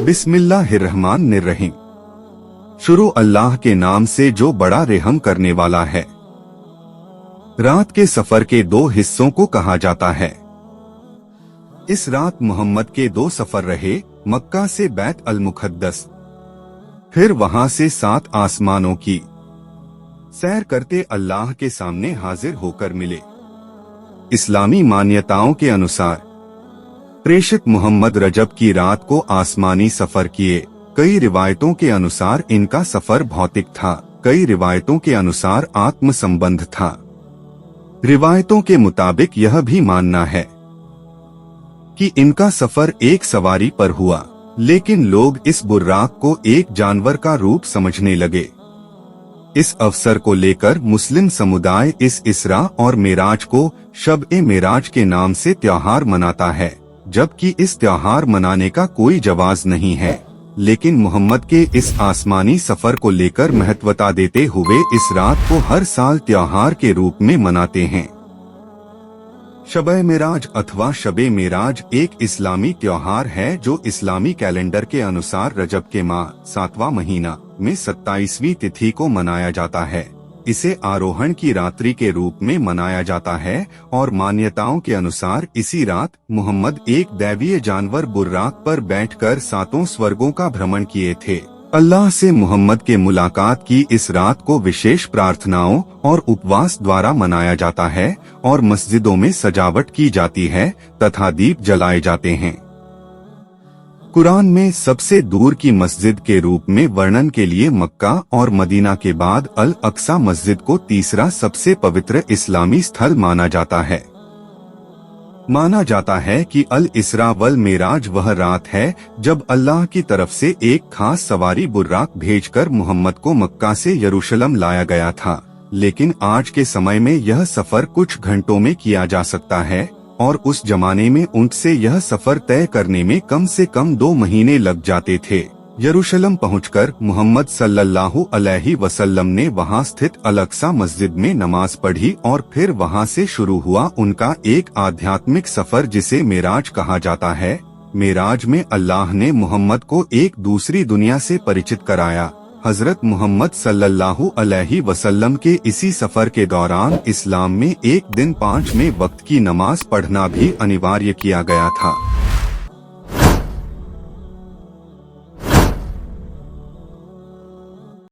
बिस्मिल्लाहिर्रहमानिर्रहीम। शुरू अल्लाह के नाम से जो बड़ा रहम करने वाला है। रात के सफर के दो हिस्सों को कहा जाता है। इस रात मोहम्मद के दो सफर रहे, मक्का से बैत अल मुक़द्दस, फिर वहां से 7 आसमानों की सैर करते अल्लाह के सामने हाजिर होकर मिले। इस्लामी मान्यताओं के अनुसार प्रेषित मोहम्मद रजब की रात को आसमानी सफर किए। कई रिवायतों के अनुसार इनका सफर भौतिक था, कई रिवायतों के अनुसार आत्म संबंध था। रिवायतों के मुताबिक यह भी मानना है कि इनका सफर एक सवारी पर हुआ, लेकिन लोग इस बुर्राक को एक जानवर का रूप समझने लगे। इस अवसर को लेकर मुस्लिम समुदाय इस इसरा और मेराज को शब-ए-मेराज के नाम से त्योहार मनाता है, जबकि इस त्योहार मनाने का कोई जवाज नहीं है, लेकिन मोहम्मद के इस आसमानी सफर को लेकर महत्वता देते हुए इस रात को हर साल त्योहार के रूप में मनाते हैं। शब-ए-मेराज अथवा शब-ए-मेराज एक इस्लामी त्योहार है जो इस्लामी कैलेंडर के अनुसार रजब के माह 7वां महीना में 27वीं तिथि को मनाया जाता है। इसे आरोहण की रात्रि के रूप में मनाया जाता है और मान्यताओं के अनुसार इसी रात मोहम्मद एक दैवीय जानवर बुर्राक पर बैठकर 7 स्वर्गों का भ्रमण किए थे। अल्लाह से मोहम्मद के मुलाकात की इस रात को विशेष प्रार्थनाओं और उपवास द्वारा मनाया जाता है और मस्जिदों में सजावट की जाती है तथा दीप जलाए जाते हैं। कुरान में सबसे दूर की मस्जिद के रूप में वर्णन के लिए मक्का और मदीना के बाद अल अक्सा मस्जिद को तीसरा सबसे पवित्र इस्लामी स्थल माना जाता है। माना जाता है कि अल इसरा वल मेराज वह रात है जब अल्लाह की तरफ से एक खास सवारी बुर्राक भेजकर मोहम्मद को मक्का से यरूशलेम लाया गया था, लेकिन आज के समय में यह सफर कुछ घंटों में किया जा सकता है और उस जमाने में ऊंट से यह सफर तय करने में कम से कम 2 महीने लग जाते थे। यरूशलेम पहुंचकर मोहम्मद सल्लल्लाहु अलैहि वसल्लम ने वहां स्थित अल-अक्सा मस्जिद में नमाज पढ़ी और फिर वहां से शुरू हुआ उनका एक आध्यात्मिक सफर जिसे मेराज कहा जाता है। मेराज में अल्लाह ने मोहम्मद को एक दूसरी दुनिया से परिचित कराया। हजरत मोहम्मद सल्लल्लाहु अलैहि वसल्लम के इसी सफर के दौरान इस्लाम में एक दिन 5वें वक्त की नमाज पढ़ना भी अनिवार्य किया गया था।